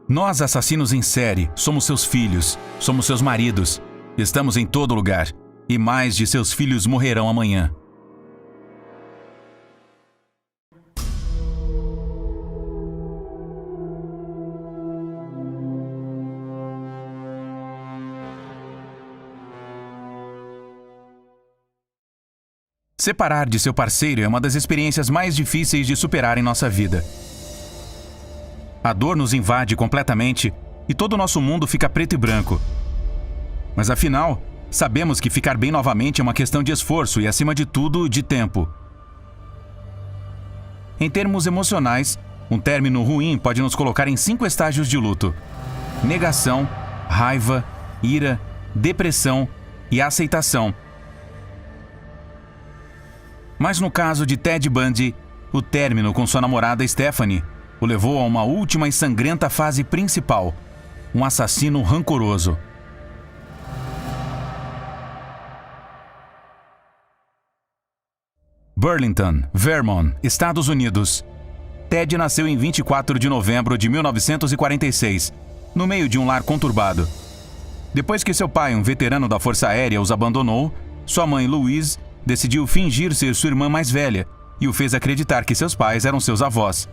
Nós, assassinos em série, somos seus filhos, somos seus maridos. Estamos em todo lugar. E mais de seus filhos morrerão amanhã. Separar de seu parceiro é uma das experiências mais difíceis de superar em nossa vida. A dor nos invade completamente e todo o nosso mundo fica preto e branco. Mas afinal, sabemos que ficar bem novamente é uma questão de esforço e, acima de tudo, de tempo. Em termos emocionais, um término ruim pode nos colocar em 5 estágios de luto: negação, raiva, ira, depressão e aceitação. Mas no caso de Ted Bundy, o término com sua namorada Stephanie o levou a uma última e sangrenta fase principal: um assassino rancoroso. Burlington, Vermont, Estados Unidos. Ted nasceu em 24 de novembro de 1946, no meio de um lar conturbado. Depois que seu pai, um veterano da Força Aérea, os abandonou, sua mãe, Louise, decidiu fingir ser sua irmã mais velha e o fez acreditar que seus pais eram seus avós.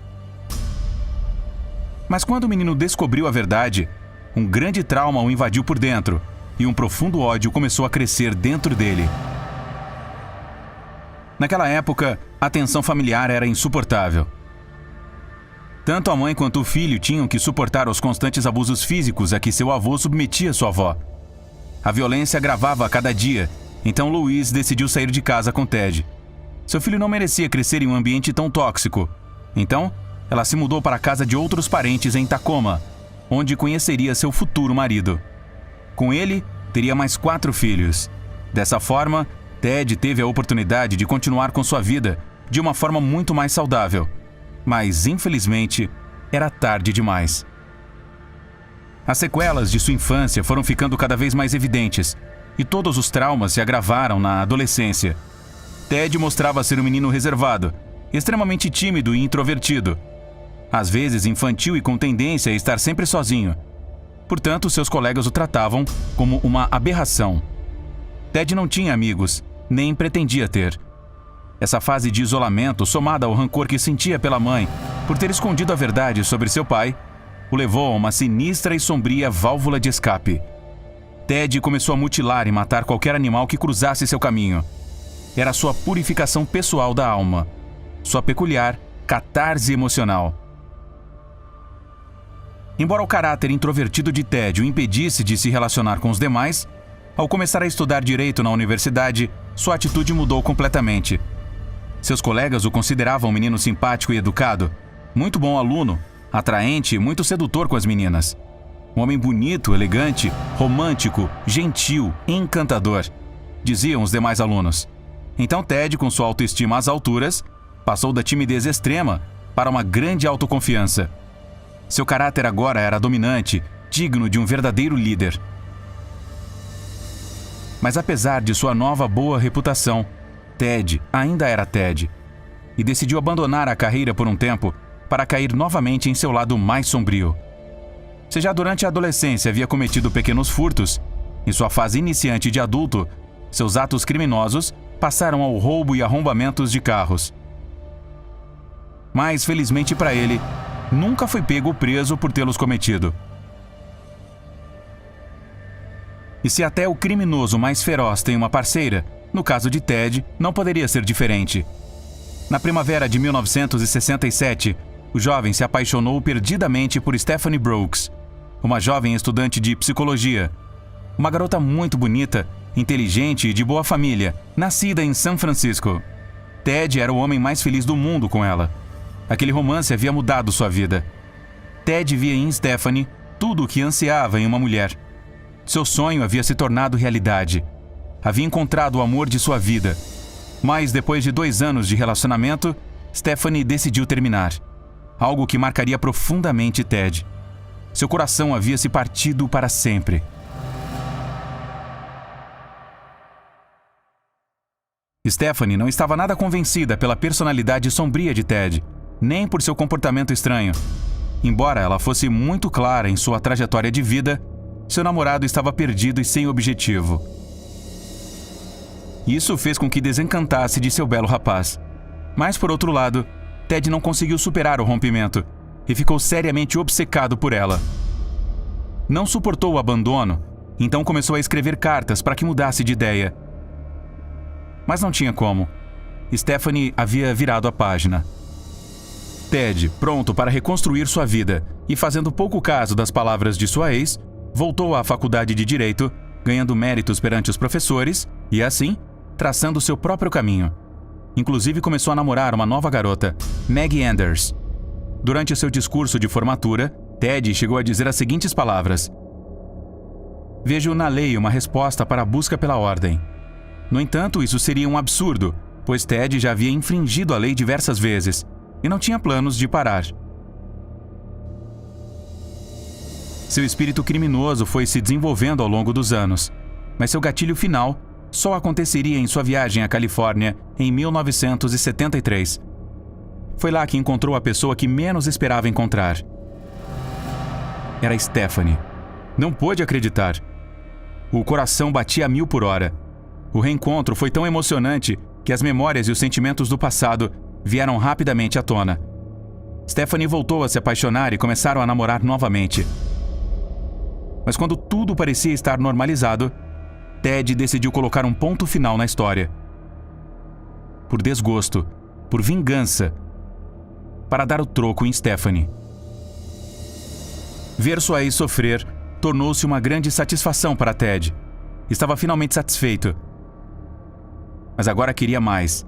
Mas quando o menino descobriu a verdade, um grande trauma o invadiu por dentro e um profundo ódio começou a crescer dentro dele. Naquela época, a tensão familiar era insuportável. Tanto a mãe quanto o filho tinham que suportar os constantes abusos físicos a que seu avô submetia sua avó. A violência agravava a cada dia, então Louise decidiu sair de casa com Ted. Seu filho não merecia crescer em um ambiente tão tóxico. Então, ela se mudou para a casa de outros parentes em Tacoma, onde conheceria seu futuro marido. Com ele, teria mais 4 filhos. Dessa forma, Ted teve a oportunidade de continuar com sua vida de uma forma muito mais saudável. Mas, infelizmente, era tarde demais. As sequelas de sua infância foram ficando cada vez mais evidentes, e todos os traumas se agravaram na adolescência. Ted mostrava ser um menino reservado, extremamente tímido e introvertido. Às vezes infantil e com tendência a estar sempre sozinho. Portanto, seus colegas o tratavam como uma aberração. Ted não tinha amigos, nem pretendia ter. Essa fase de isolamento, somada ao rancor que sentia pela mãe por ter escondido a verdade sobre seu pai, o levou a uma sinistra e sombria válvula de escape. Ted começou a mutilar e matar qualquer animal que cruzasse seu caminho. Era sua purificação pessoal da alma, sua peculiar catarse emocional. Embora o caráter introvertido de Ted o impedisse de se relacionar com os demais, ao começar a estudar direito na universidade, sua atitude mudou completamente. Seus colegas o consideravam um menino simpático e educado, muito bom aluno, atraente e muito sedutor com as meninas. Um homem bonito, elegante, romântico, gentil, encantador, diziam os demais alunos. Então Ted, com sua autoestima às alturas, passou da timidez extrema para uma grande autoconfiança. Seu caráter agora era dominante, digno de um verdadeiro líder. Mas apesar de sua nova boa reputação, Ted ainda era Ted, e decidiu abandonar a carreira por um tempo para cair novamente em seu lado mais sombrio. Se já durante a adolescência havia cometido pequenos furtos, em sua fase iniciante de adulto, seus atos criminosos passaram ao roubo e arrombamentos de carros. Mas, felizmente para ele, nunca foi pego ou preso por tê-los cometido. E se até o criminoso mais feroz tem uma parceira, no caso de Ted, não poderia ser diferente. Na primavera de 1967, o jovem se apaixonou perdidamente por Stephanie Brooks, uma jovem estudante de psicologia. Uma garota muito bonita, inteligente e de boa família, nascida em São Francisco. Ted era o homem mais feliz do mundo com ela. Aquele romance havia mudado sua vida. Ted via em Stephanie tudo o que ansiava em uma mulher. Seu sonho havia se tornado realidade. Havia encontrado o amor de sua vida. Mas depois de 2 anos de relacionamento, Stephanie decidiu terminar. Algo que marcaria profundamente Ted. Seu coração havia se partido para sempre. Stephanie não estava nada convencida pela personalidade sombria de Ted, nem por seu comportamento estranho. Embora ela fosse muito clara em sua trajetória de vida, seu namorado estava perdido e sem objetivo. Isso fez com que desencantasse de seu belo rapaz. Mas, por outro lado, Ted não conseguiu superar o rompimento e ficou seriamente obcecado por ela. Não suportou o abandono, então começou a escrever cartas para que mudasse de ideia. Mas não tinha como. Stephanie havia virado a página. Ted, pronto para reconstruir sua vida e fazendo pouco caso das palavras de sua ex, voltou à faculdade de Direito, ganhando méritos perante os professores e, assim, traçando seu próprio caminho. Inclusive começou a namorar uma nova garota, Maggie Anders. Durante seu discurso de formatura, Ted chegou a dizer as seguintes palavras: "Vejo na lei uma resposta para a busca pela ordem. No entanto, isso seria um absurdo, pois Ted já havia infringido a lei diversas vezes e não tinha planos de parar." Seu espírito criminoso foi se desenvolvendo ao longo dos anos, mas seu gatilho final só aconteceria em sua viagem à Califórnia em 1973. Foi lá que encontrou a pessoa que menos esperava encontrar. Era Stephanie. Não pôde acreditar. O coração batia a 1000 por hora. O reencontro foi tão emocionante que as memórias e os sentimentos do passado vieram rapidamente à tona. Stephanie voltou a se apaixonar e começaram a namorar novamente. Mas quando tudo parecia estar normalizado, Ted decidiu colocar um ponto final na história. Por desgosto, por vingança, para dar o troco em Stephanie. Ver sua ex sofrer tornou-se uma grande satisfação para Ted. Estava finalmente satisfeito. Mas agora queria mais.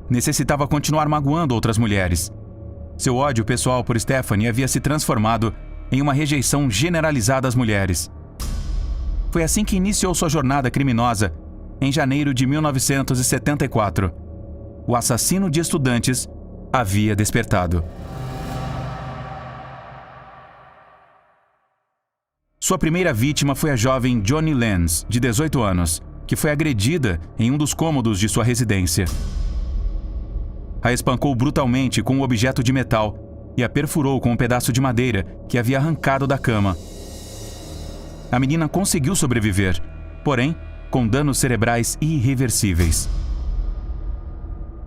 Necessitava continuar magoando outras mulheres. Seu ódio pessoal por Stephanie havia se transformado em uma rejeição generalizada às mulheres. Foi assim que iniciou sua jornada criminosa em janeiro de 1974. O assassino de estudantes havia despertado. Sua primeira vítima foi a jovem Johnny Lenz, de 18 anos, que foi agredida em um dos cômodos de sua residência. A espancou brutalmente com um objeto de metal e a perfurou com um pedaço de madeira que havia arrancado da cama. A menina conseguiu sobreviver, porém, com danos cerebrais irreversíveis.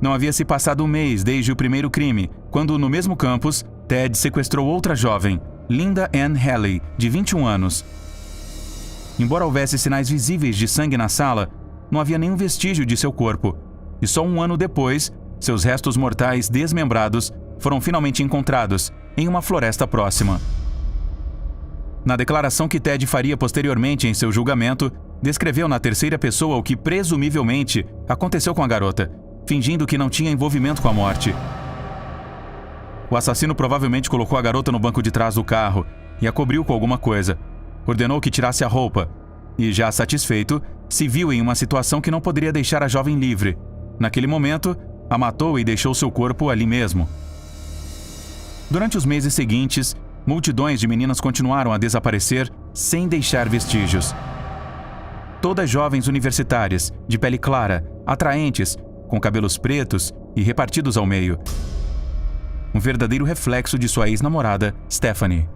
Não havia se passado um mês desde o primeiro crime, quando, no mesmo campus, Ted sequestrou outra jovem, Linda Ann Haley, de 21 anos. Embora houvesse sinais visíveis de sangue na sala, não havia nenhum vestígio de seu corpo, e só um ano depois, seus restos mortais desmembrados foram finalmente encontrados em uma floresta próxima. Na declaração que Ted faria posteriormente em seu julgamento, descreveu na terceira pessoa o que presumivelmente aconteceu com a garota, fingindo que não tinha envolvimento com a morte. O assassino provavelmente colocou a garota no banco de trás do carro e a cobriu com alguma coisa. Ordenou que tirasse a roupa e, já satisfeito, se viu em uma situação que não poderia deixar a jovem livre. Naquele momento, a matou e deixou seu corpo ali mesmo. Durante os meses seguintes, multidões de meninas continuaram a desaparecer sem deixar vestígios. Todas jovens universitárias, de pele clara, atraentes, com cabelos pretos e repartidos ao meio. Um verdadeiro reflexo de sua ex-namorada, Stephanie.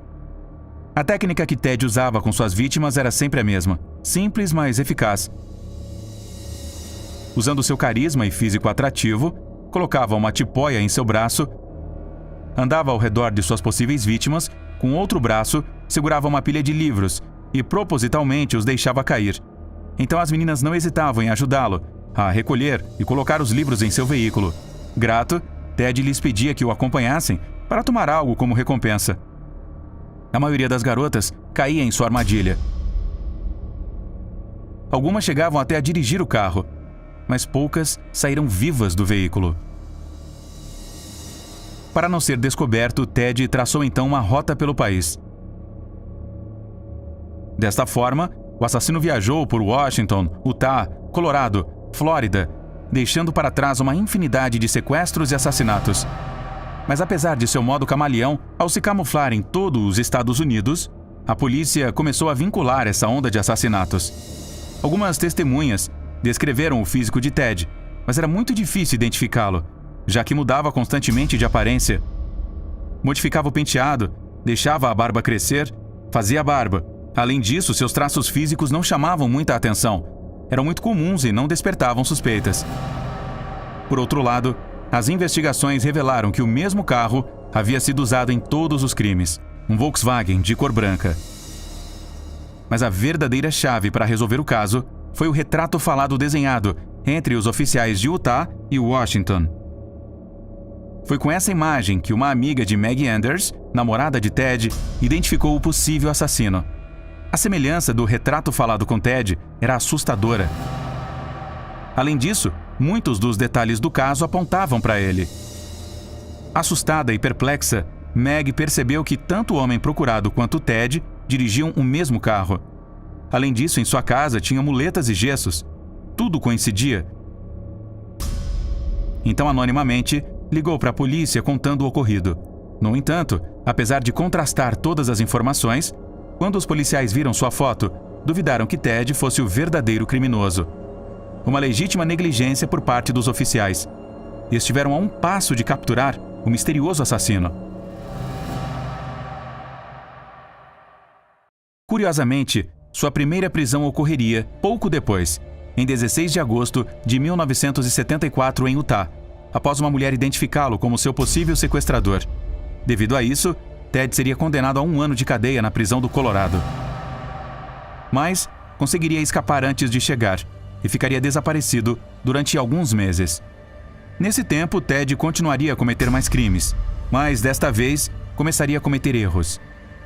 A técnica que Ted usava com suas vítimas era sempre a mesma, simples, mas eficaz. Usando seu carisma e físico atrativo, colocava uma tipóia em seu braço, andava ao redor de suas possíveis vítimas, com outro braço, segurava uma pilha de livros e propositalmente os deixava cair. Então as meninas não hesitavam em ajudá-lo a recolher e colocar os livros em seu veículo. Grato, Ted lhes pedia que o acompanhassem para tomar algo como recompensa. A maioria das garotas caía em sua armadilha. Algumas chegavam até a dirigir o carro, mas poucas saíram vivas do veículo. Para não ser descoberto, Ted traçou então uma rota pelo país. Desta forma, o assassino viajou por Washington, Utah, Colorado, Flórida, deixando para trás uma infinidade de sequestros e assassinatos. Mas apesar de seu modo camaleão, ao se camuflar em todos os Estados Unidos, a polícia começou a vincular essa onda de assassinatos. Algumas testemunhas descreveram o físico de Ted, mas era muito difícil identificá-lo, já que mudava constantemente de aparência. Modificava o penteado deixava a barba crescer, fazia barba. Além disso, seus traços físicos não chamavam muita atenção. Eram muito comuns e não despertavam suspeitas. Por outro lado, as investigações revelaram que o mesmo carro havia sido usado em todos os crimes, um Volkswagen de cor branca. Mas a verdadeira chave para resolver o caso foi o retrato falado desenhado entre os oficiais de Utah e Washington. Foi com essa imagem que uma amiga de Maggie Anders, namorada de Ted, identificou o possível assassino. A semelhança do retrato falado com Ted era assustadora. Além disso, muitos dos detalhes do caso apontavam para ele. Assustada e perplexa, Meg percebeu que tanto o homem procurado quanto Ted dirigiam o mesmo carro. Além disso, em sua casa tinha muletas e gessos. Tudo coincidia. Então, anonimamente, ligou para a polícia contando o ocorrido. No entanto, apesar de contrastar todas as informações, quando os policiais viram sua foto, duvidaram que Ted fosse o verdadeiro criminoso. Uma legítima negligência por parte dos oficiais. E estiveram a um passo de capturar o misterioso assassino. Curiosamente, sua primeira prisão ocorreria pouco depois, em 16 de agosto de 1974 em Utah, após uma mulher identificá-lo como seu possível sequestrador. Devido a isso, Ted seria condenado a 1 ano de cadeia na prisão do Colorado. Mas conseguiria escapar antes de chegar e ficaria desaparecido durante alguns meses. Nesse tempo, Ted continuaria a cometer mais crimes, mas desta vez começaria a cometer erros.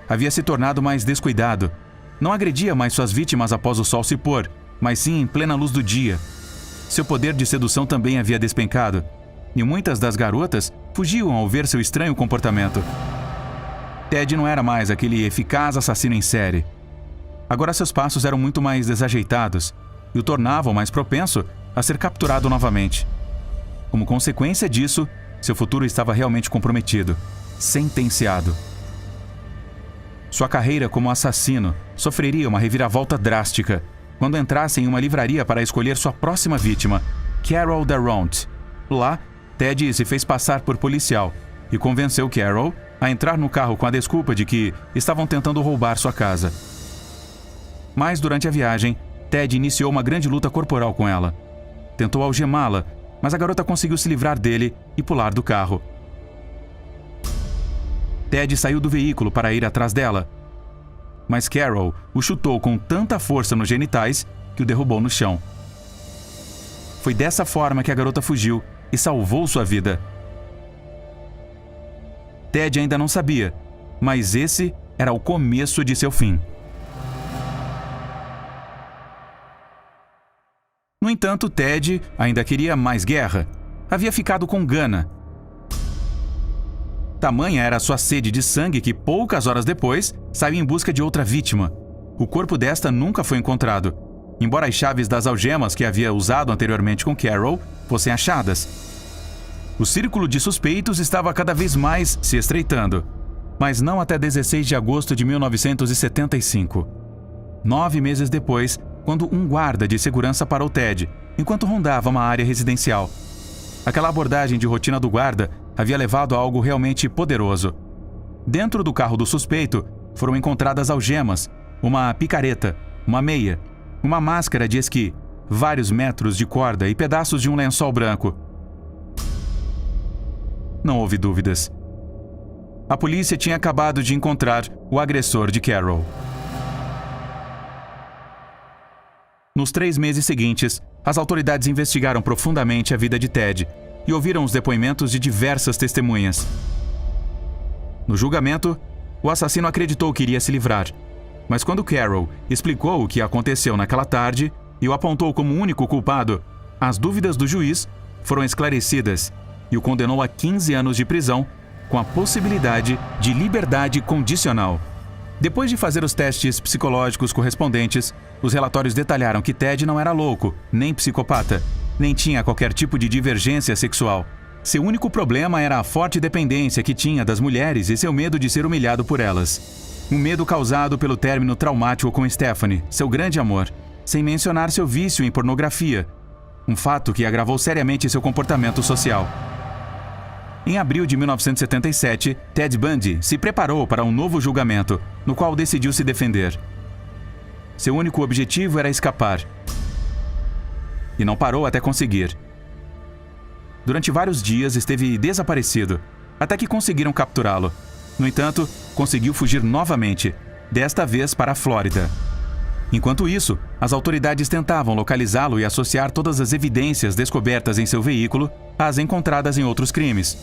Havia se tornado mais descuidado. Não agredia mais suas vítimas após o sol se pôr, mas sim em plena luz do dia. Seu poder de sedução também havia despencado, e muitas das garotas fugiam ao ver seu estranho comportamento. Ted não era mais aquele eficaz assassino em série. Agora seus passos eram muito mais desajeitados e o tornavam mais propenso a ser capturado novamente. Como consequência disso, seu futuro estava realmente comprometido, sentenciado. Sua carreira como assassino sofreria uma reviravolta drástica quando entrasse em uma livraria para escolher sua próxima vítima, Carol Darront. Lá, Ted se fez passar por policial e convenceu Carol a entrar no carro com a desculpa de que estavam tentando roubar sua casa. Mas durante a viagem, Ted iniciou uma grande luta corporal com ela. Tentou algemá-la, mas a garota conseguiu se livrar dele e pular do carro. Ted saiu do veículo para ir atrás dela, mas Carol o chutou com tanta força nos genitais que o derrubou no chão. Foi dessa forma que a garota fugiu e salvou sua vida. Ted ainda não sabia, mas esse era o começo de seu fim. No entanto, Ted ainda queria mais guerra. Havia ficado com gana. Tamanha era sua sede de sangue que, poucas horas depois, saiu em busca de outra vítima. O corpo desta nunca foi encontrado, embora as chaves das algemas que havia usado anteriormente com Carol fossem achadas. O círculo de suspeitos estava cada vez mais se estreitando, mas não até 16 de agosto de 1975. 9 meses depois, quando um guarda de segurança parou Ted, enquanto rondava uma área residencial. Aquela abordagem de rotina do guarda havia levado a algo realmente poderoso. Dentro do carro do suspeito, foram encontradas algemas, uma picareta, uma meia, uma máscara de esqui, vários metros de corda e pedaços de um lençol branco. Não houve dúvidas. A polícia tinha acabado de encontrar o agressor de Carol. Nos 3 meses seguintes, as autoridades investigaram profundamente a vida de Ted e ouviram os depoimentos de diversas testemunhas. No julgamento, o assassino acreditou que iria se livrar, mas quando Carol explicou o que aconteceu naquela tarde e o apontou como o único culpado, as dúvidas do juiz foram esclarecidas e o condenou a 15 anos de prisão com a possibilidade de liberdade condicional. Depois de fazer os testes psicológicos correspondentes, os relatórios detalharam que Ted não era louco, nem psicopata, nem tinha qualquer tipo de divergência sexual. Seu único problema era a forte dependência que tinha das mulheres e seu medo de ser humilhado por elas. Um medo causado pelo término traumático com Stephanie, seu grande amor, sem mencionar seu vício em pornografia, um fato que agravou seriamente seu comportamento social. Em abril de 1977, Ted Bundy se preparou para um novo julgamento, no qual decidiu se defender. Seu único objetivo era escapar. E não parou até conseguir. Durante vários dias esteve desaparecido, até que conseguiram capturá-lo. No entanto, conseguiu fugir novamente, desta vez para a Flórida. Enquanto isso, as autoridades tentavam localizá-lo e associar todas as evidências descobertas em seu veículo às encontradas em outros crimes.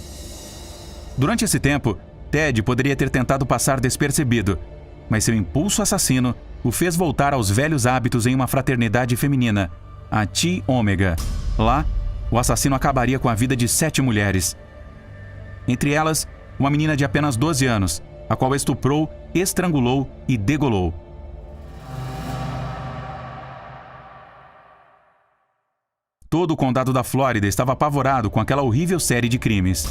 Durante esse tempo, Ted poderia ter tentado passar despercebido, mas seu impulso assassino o fez voltar aos velhos hábitos em uma fraternidade feminina, a Chi Omega. Lá, o assassino acabaria com a vida de 7 mulheres. Entre elas, uma menina de apenas 12 anos, a qual estuprou, estrangulou e degolou. Todo o condado da Flórida estava apavorado com aquela horrível série de crimes.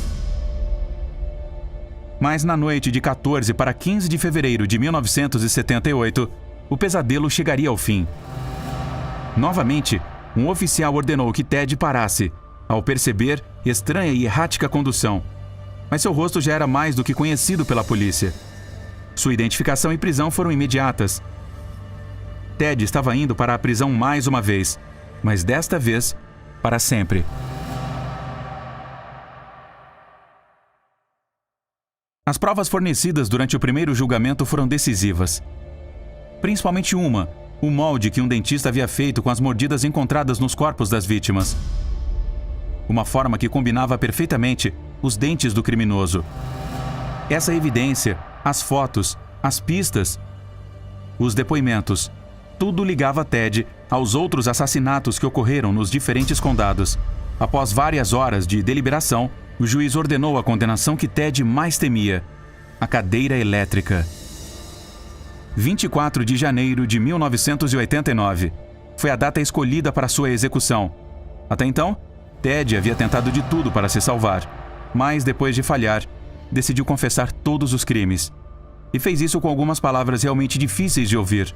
Mas na noite de 14 para 15 de fevereiro de 1978, o pesadelo chegaria ao fim. Novamente, um oficial ordenou que Ted parasse, ao perceber estranha e errática condução. Mas seu rosto já era mais do que conhecido pela polícia. Sua identificação e prisão foram imediatas. Ted estava indo para a prisão mais uma vez, mas desta vez, para sempre. As provas fornecidas durante o primeiro julgamento foram decisivas. Principalmente uma, o molde que um dentista havia feito com as mordidas encontradas nos corpos das vítimas. Uma forma que combinava perfeitamente os dentes do criminoso. Essa evidência, as fotos, as pistas, os depoimentos, tudo ligava Ted aos outros assassinatos que ocorreram nos diferentes condados. Após várias horas de deliberação, o juiz ordenou a condenação que Ted mais temia: a cadeira elétrica. 24 de janeiro de 1989 foi a data escolhida para sua execução. Até então, Ted havia tentado de tudo para se salvar, mas depois de falhar, decidiu confessar todos os crimes. E fez isso com algumas palavras realmente difíceis de ouvir.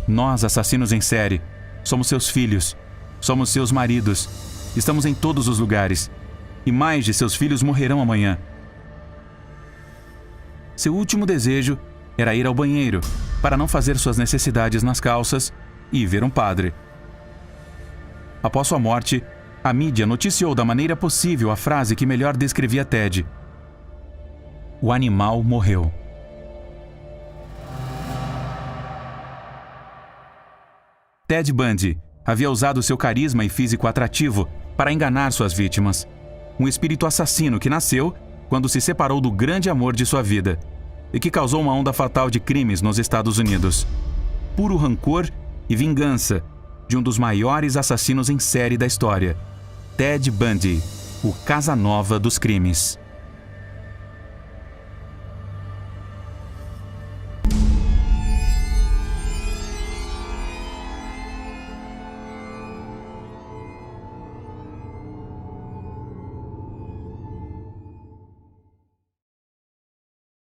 Nós, assassinos em série, somos seus filhos, somos seus maridos, estamos em todos os lugares, e mais de seus filhos morrerão amanhã. Seu último desejo era ir ao banheiro, para não fazer suas necessidades nas calças e ver um padre. Após sua morte, a mídia noticiou da maneira possível a frase que melhor descrevia Ted: o animal morreu. Ted Bundy havia usado seu carisma e físico atrativo para enganar suas vítimas. Um espírito assassino que nasceu quando se separou do grande amor de sua vida e que causou uma onda fatal de crimes nos Estados Unidos. Puro rancor e vingança de um dos maiores assassinos em série da história, Ted Bundy, o Casanova dos crimes.